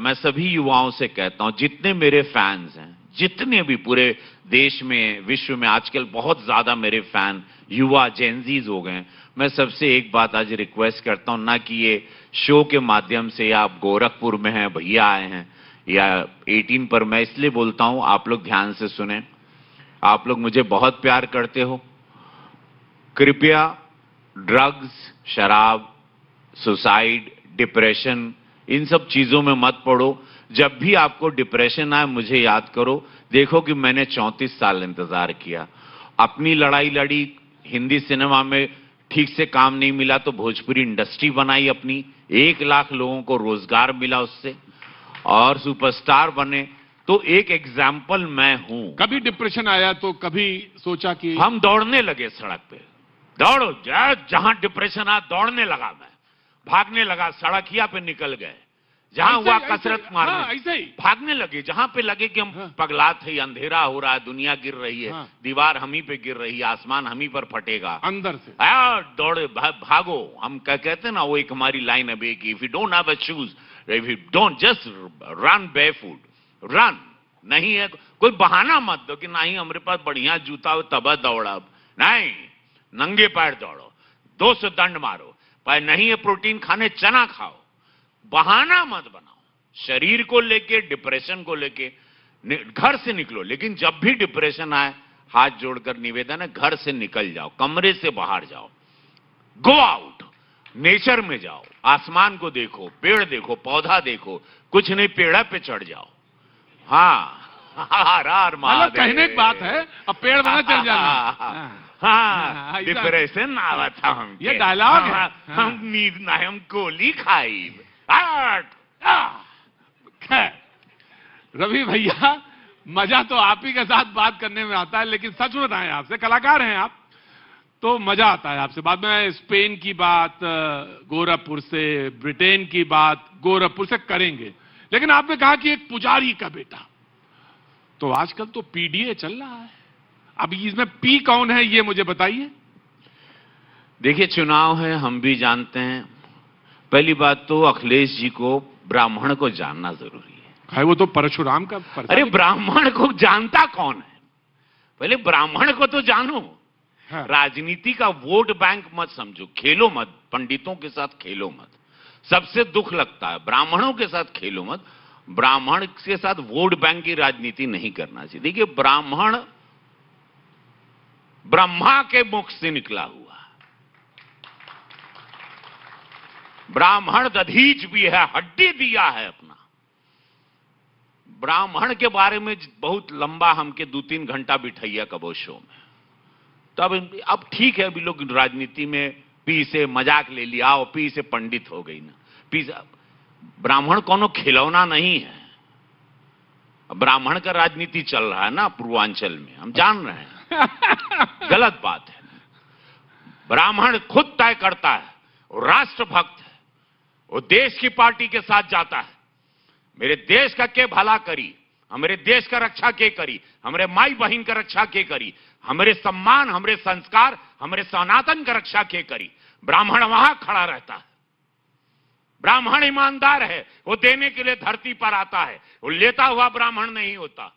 मैं सभी युवाओं से कहता हूं, जितने मेरे फैंस हैं, जितने भी पूरे देश में, विश्व में आजकल बहुत ज्यादा मेरे फैन युवा जेनजीज हो गए हैं, मैं सबसे एक बात आज रिक्वेस्ट करता हूं, ना कि ये शो के माध्यम से या आप गोरखपुर में हैं, भैया आए हैं, या 18 पर मैं इसलिए बोलता हूं, आप लोग ध्यान से सुने। आप लोग मुझे बहुत प्यार करते हो, कृपया ड्रग्स, शराब, सुसाइड, डिप्रेशन, इन सब चीजों में मत पड़ो। जब भी आपको डिप्रेशन आए मुझे याद करो। देखो कि मैंने 34 साल इंतजार किया, अपनी लड़ाई लड़ी, हिंदी सिनेमा में ठीक से काम नहीं मिला तो भोजपुरी इंडस्ट्री बनाई अपनी, 1 लाख लोगों को रोजगार मिला उससे, और सुपरस्टार बने। तो एक एग्जाम्पल मैं हूं। कभी डिप्रेशन आया तो कभी सोचा कि हम दौड़ने लगे सड़क पे, दौड़ो, जहां डिप्रेशन आया दौड़ने लगा, मैं भागने लगा, सड़किया पे निकल गए, जहां हुआ कसरत मारने, ऐसे ही भागने लगे, जहां पे लगे कि हम पगला थे, अंधेरा हो रहा है, दुनिया गिर रही है, दीवार हम ही पे गिर रही है, आसमान हम ही पर फटेगा, अंदर से दौड़े, भागो। हम कहते हैं ना, वो एक हमारी लाइन है कि if you don't have a shoes, if you don't, just run barefoot, run. नहीं है कोई बहाना मत दो कि नहीं हमारे पास बढ़िया जूता हो तब दौड़ा, नहीं, नंगे पैर दौड़ो, 200 दंड मारो। पर नहीं है प्रोटीन खाने, चना खाओ, बहाना मत बनाओ। शरीर को लेके, डिप्रेशन को लेके घर से निकलो, लेकिन जब भी डिप्रेशन आए, हाथ जोड़कर निवेदन है, घर से निकल जाओ, कमरे से बाहर जाओ, गो आउट, नेचर में जाओ, आसमान को देखो, पेड़ देखो, पौधा देखो, कुछ नहीं पेड़ पे चढ़ जाओ। हाँ, कहने की बात है, अब पेड़ बना चल जाना। हाँ, डिप्रेशन आवा था हम, ये डायलॉग है। हम नींद ना, हम गोली खाई। रवि भैया, मजा तो आप ही के साथ बात करने में आता है, लेकिन सच बताएं, आपसे कलाकार हैं आप, तो मजा आता है आपसे बात में। स्पेन की बात गोरखपुर से, ब्रिटेन की बात गोरखपुर से करेंगे, लेकिन आपने कहा कि एक पुजारी का बेटा, तो आजकल तो पीडीए चल रहा है, अब इसमें पी कौन है ये मुझे बताइए। देखिए, चुनाव है, हम भी जानते हैं। पहली बात तो अखिलेश जी को, ब्राह्मण को जानना जरूरी है। वो तो परशुराम का अरे ब्राह्मण को जानता कौन है? पहले ब्राह्मण को तो जानो। हाँ। राजनीति का वोट बैंक मत समझो, खेलो मत, पंडितों के साथ खेलो मत। सबसे दुख लगता है, ब्राह्मणों के साथ खेलो मत। ब्राह्मण के साथ वोट बैंक की राजनीति नहीं करना चाहिए। देखिए, ब्राह्मण ब्रह्मा के मुख से निकला हुआ, ब्राह्मण दधीच भी है, हड्डी दिया है अपना। ब्राह्मण के बारे में बहुत लंबा हमके 2-3 घंटा बिठाइया कबो शो में, तब अब ठीक है, अभी लोग राजनीति में पी से मजाक ले लिया, आओ पी से पंडित हो गई ना, पी से। ब्राह्मण कोनो खिलौना नहीं है। ब्राह्मण का राजनीति चल रहा है ना पूर्वांचल में, हम जान रहे हैं। गलत बात है। ब्राह्मण खुद तय करता है, वो राष्ट्रभक्त है, वो देश की पार्टी के साथ जाता है। मेरे देश का के भला करी, हमारे देश का रक्षा के करी, हमारे माई बहन का रक्षा के करी, हमारे सम्मान, हमारे संस्कार, हमारे सनातन का रक्षा के करी। ब्राह्मण वहां खड़ा रहता है। ब्राह्मण ईमानदार है, वो देने के लिए धरती पर आता है, वो लेता हुआ ब्राह्मण नहीं होता।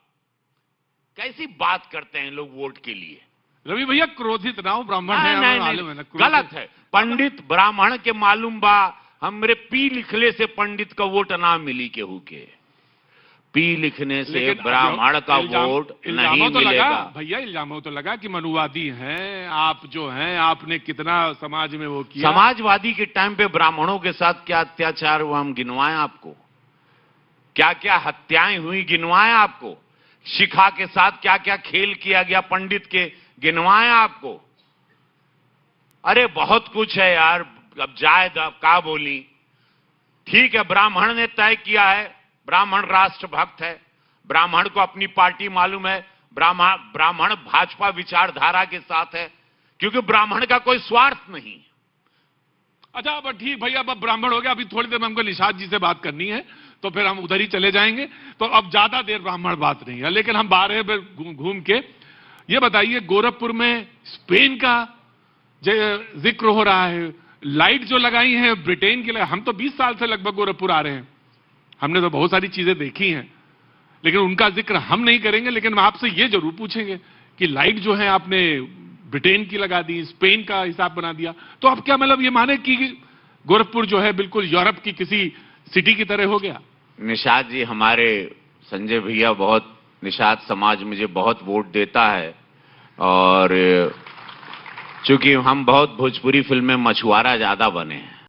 कैसी बात करते हैं लोग वोट के लिए। रवि भैया, क्रोधित ना हो, ब्राह्मण है, मालूम है ना, गलत है। पंडित ब्राह्मण के मालूम बा, हमरे पी लिखले से पंडित का वोट ना मिली केहू के। पी लिखने से ब्राह्मण का वोट नहीं मिलेगा। भैया, इल्जाम तो लगा कि मनुवादी हैं आप, जो हैं, आपने कितना समाज में वो किया। समाजवादी के टाइम पे ब्राह्मणों के साथ क्या अत्याचार हुआ हम गिनवाएं आपको? क्या क्या हत्याएं हुई गिनवाएं आपको? शिखा के साथ क्या क्या खेल किया गया पंडित के गिनवाएं आपको? अरे बहुत कुछ है यार, अब जाए का बोली। ठीक है, ब्राह्मण ने तय किया है, ब्राह्मण राष्ट्रभक्त है, ब्राह्मण को अपनी पार्टी मालूम है, ब्राह्मण भाजपा विचारधारा के साथ है, क्योंकि ब्राह्मण का कोई स्वार्थ नहीं। अच्छा, अब ठीक भैया, अब ब्राह्मण हो गया, अभी थोड़ी देर में हमको निषाद जी से बात करनी है, तो फिर हम उधर ही चले जाएंगे। तो अब ज्यादा देर ब्राह्मण बात नहीं है, लेकिन हम बाहर घूम के ये बताइए, गोरखपुर में स्पेन का जिक्र हो रहा है, लाइट जो लगाई है ब्रिटेन के लिए। हम तो 20 साल से लगभग गोरखपुर आ रहे हैं, हमने तो बहुत सारी चीजें देखी हैं, लेकिन उनका जिक्र हम नहीं करेंगे। लेकिन हम आपसे ये जरूर पूछेंगे कि लाइट जो है आपने ब्रिटेन की लगा दी, स्पेन का हिसाब बना दिया, तो आप क्या मतलब ये माने कि गोरखपुर जो है बिल्कुल यूरोप की किसी सिटी की तरह हो गया? निषाद जी, हमारे संजय भैया बहुत, निषाद समाज मुझे बहुत वोट देता है, और चूंकि हम बहुत भोजपुरी फिल्म में मछुआरा ज्यादा बने हैं,